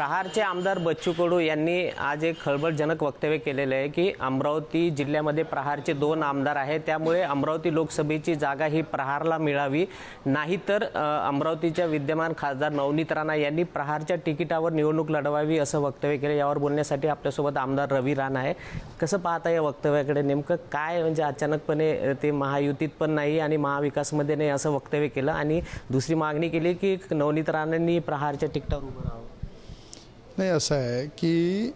प्रहारचे आमदार बच्चू कडू यांनी आज एक खळबळजनक वक्तव्य केलेले आहे की अमरावती जिल्ह्यामध्ये प्रहारचे 2 आमदार आहेत, त्यामुळे अमरावती लोकसभेची जागा ही प्रहारला मिळावी, नाहीतर अमरावतीच्या विद्यमान खासदार नवनीत राणा यांनी प्रहारच्या तिकिटावर निवडणूक लढवावी असं वक्तव्य केले। यावर बोलण्यासाठी आपल्यासोबत आमदार रवी राणा आहे। कसं पाहता या वक्तव्याकडे? नेमकं काय म्हणजे अचानकपणे ते महायुतीत पण नाही आणि महाविकासमध्ये नाही असं वक्तव्य केलं आणि दुसरी मागणी केली की नवनीत राणांनी प्रहारच्या तिकिटावर उभं राहावं? नाही, असं आहे की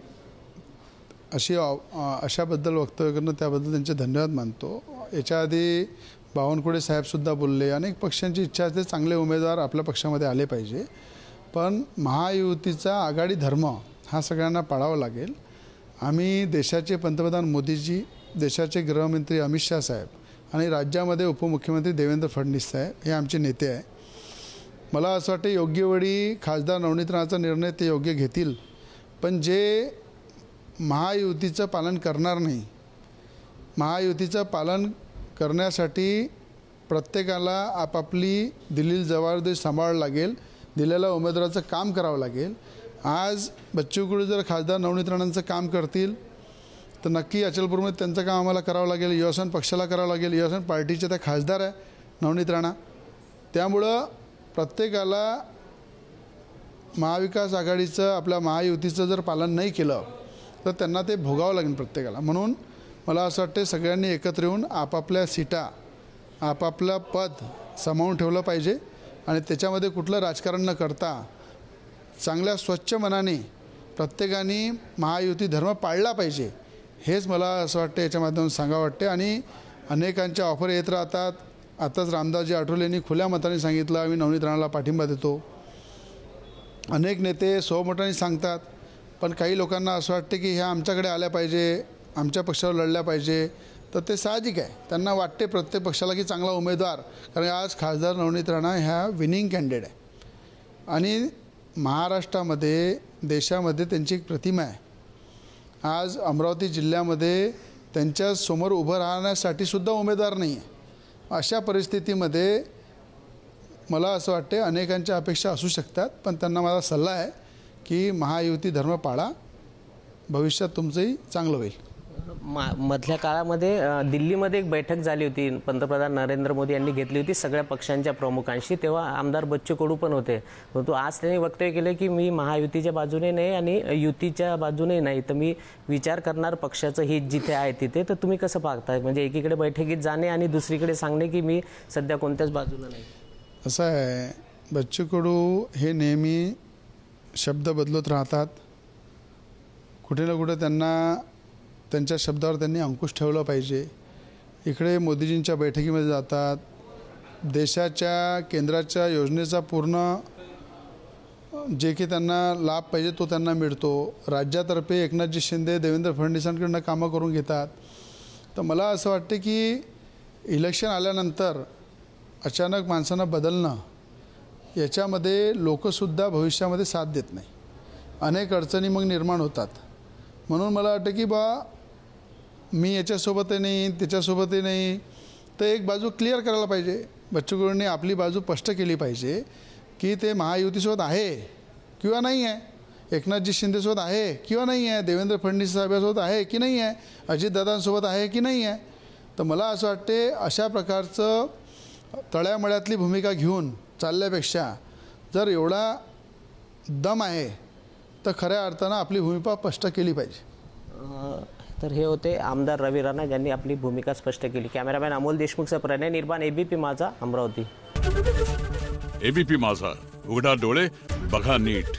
अशाबद्दल वक्तव्य करणं त्याबद्दल त्यांचे धन्यवाद मानतो। याच्या आधी बावनकुळे साहेबसुद्धा बोलले, अनेक पक्षांची इच्छा असते चांगले उमेदवार आपल्या पक्षामध्ये आले पाहिजे, पण महायुतीचा आघाडी धर्म हा सगळ्यांना पाळावा लागेल। आम्ही देशाचे पंतप्रधान मोदीजी, देशाचे गृहमंत्री अमित शाह साहेब आणि राज्यामध्ये उपमुख्यमंत्री देवेंद्र फडणवीस साहेब हे आमचे नेते आहे। मला असं वाटतं योग्य वेळी खासदार नवनीत राणाचा निर्णय ते योग्य घेतील, पण जे महायुतीचं पालन करणार नाही, महायुतीचं पालन करण्यासाठी प्रत्येकाला आपापली दिलेली जबाबदारी सांभाळावी लागेल, दिलेल्या उमेदवाराचं काम करावं लागेल। आज बच्चू कडू जर खासदार नवनीत राणांचं काम करतील तर नक्की अचलपूरमध्ये त्यांचं काम आम्हाला करावं लागेल, युवासेना पक्षाला करावं लागेल। युवासेना पार्टीचे त्या खासदार आहे नवनीत राणा, त्यामुळं प्रत्येकाला महाविकास आघाडीचं आपल्या महायुतीचं जर पालन नाही केलं तर त्यांना ते भोगावं लागेल प्रत्येकाला। म्हणून मला असं वाटतं सगळ्यांनी एकत्र येऊन आपापल्या सीटा, आपापलं पद सामावून ठेवलं पाहिजे आणि त्याच्यामध्ये कुठलं राजकारण न करता चांगल्या स्वच्छ मनाने प्रत्येकाने महायुती धर्म पाळला पाहिजे, हेच मला असं वाटतं याच्या माध्यमातून सांगावं वाटते। आणि अनेकांच्या ऑफर येत राहतात। आताच रामदासजी आठवले यांनी खुल्या मताने सांगितलं आम्ही नवनीत राणाला पाठिंबा देतो। अनेक नेते सोमोटाने सांगतात, पण काही लोकांना असं वाटते की ह्या आमच्याकडे आल्या पाहिजे, आमच्या पक्षावर लढल्या पाहिजे, तर ते साहजिक आहे। त्यांना वाटते प्रत्येक पक्षाला की चांगला उमेदवार, कारण आज खासदार नवनीत राणा ह्या विनिंग कॅन्डिडेट आहे आणि महाराष्ट्रामध्ये देशामध्ये त्यांची एक प्रतिमा आहे। आज अमरावती जिल्ह्यामध्ये त्यांच्यासमोर उभं राहण्यासाठी सुद्धा उमेदवार नाही आहे। अशा परिस्थितीमध्ये मला असं वाटते अनेकांच्या अपेक्षा असू शकतात, पण त्यांना माझा सल्ला आहे की महायुती धर्म पाळा, भविष्यात तुमचंही चांगलं होईल। मधल्या काळामध्ये दिल्लीमध्ये एक बैठक झाली होती, पंतप्रधान नरेंद्र मोदी यांनी घेतली होती सगळ्या पक्षांच्या प्रमुखांशी, तेव्हा आमदार बच्चू कडू पण होते। परंतु आज त्यांनी वक्तव्य केले की मी महायुतीच्या बाजूने नाही आणि युतीच्या बाजूने नाही, तर मी विचार करणार पक्षाचं हित जिथे आहे तिथे। तर तुम्ही कसं पाहताय? म्हणजे एकीकडे बैठकीत जाणे आणि दुसरीकडे सांगणे की मी सध्या कोणत्याच बाजूला नाही। असं आहे, बच्चू कडू हे नेहमी शब्द बदलत राहतात। कुठे ना कुठे त्यांना त्यांच्या शब्दावर त्यांनी अंकुश ठेवला पाहिजे। इकडे मोदीजींच्या बैठकीमध्ये जातात, देशाच्या केंद्राच्या योजनेचा पूर्ण जे की त्यांना लाभ पाहिजे तो त्यांना मिळतो। राज्यातर्फे एकनाथजी शिंदे, देवेंद्र फडणवीसांकडून कामं करून घेतात। तर मला असं वाटते की इलेक्शन आल्यानंतर अचानक माणसांना बदलणं, याच्यामध्ये लोकसुद्धा भविष्यामध्ये साथ देत नाही, अनेक अडचणी मग निर्माण होतात। म्हणून मला वाटतं की मी याच्यासोबतही नाही त्याच्यासोबतही नाही, तर एक बाजू क्लिअर करायला पाहिजे। बच्चू कडूंनी आपली बाजू स्पष्ट केली पाहिजे की ते महायुतीसोबत आहे किंवा नाही आहे, एकनाथजी शिंदेसोबत आहे किंवा नाही आहे, देवेंद्र फडणवीस साहेबांसोबत आहे की नाही आहे, अजितदादांसोबत आहे की नाही आहे। तर मला असं वाटते अशा प्रकारचं तळ्यामळ्यातली भूमिका घेऊन चालल्यापेक्षा जर एवढा दम आहे तर खऱ्या अर्थानं आपली भूमिका स्पष्ट केली पाहिजे। तर हे होते आमदार रवी राणा यांनी आपली भूमिका स्पष्ट केली। कॅमेरामॅन अमोल देशमुखचा प्रणय निर्माण, एबीपी माझा, अमरावती। एबीपी माझा, उघडा डोळे बघा नीट।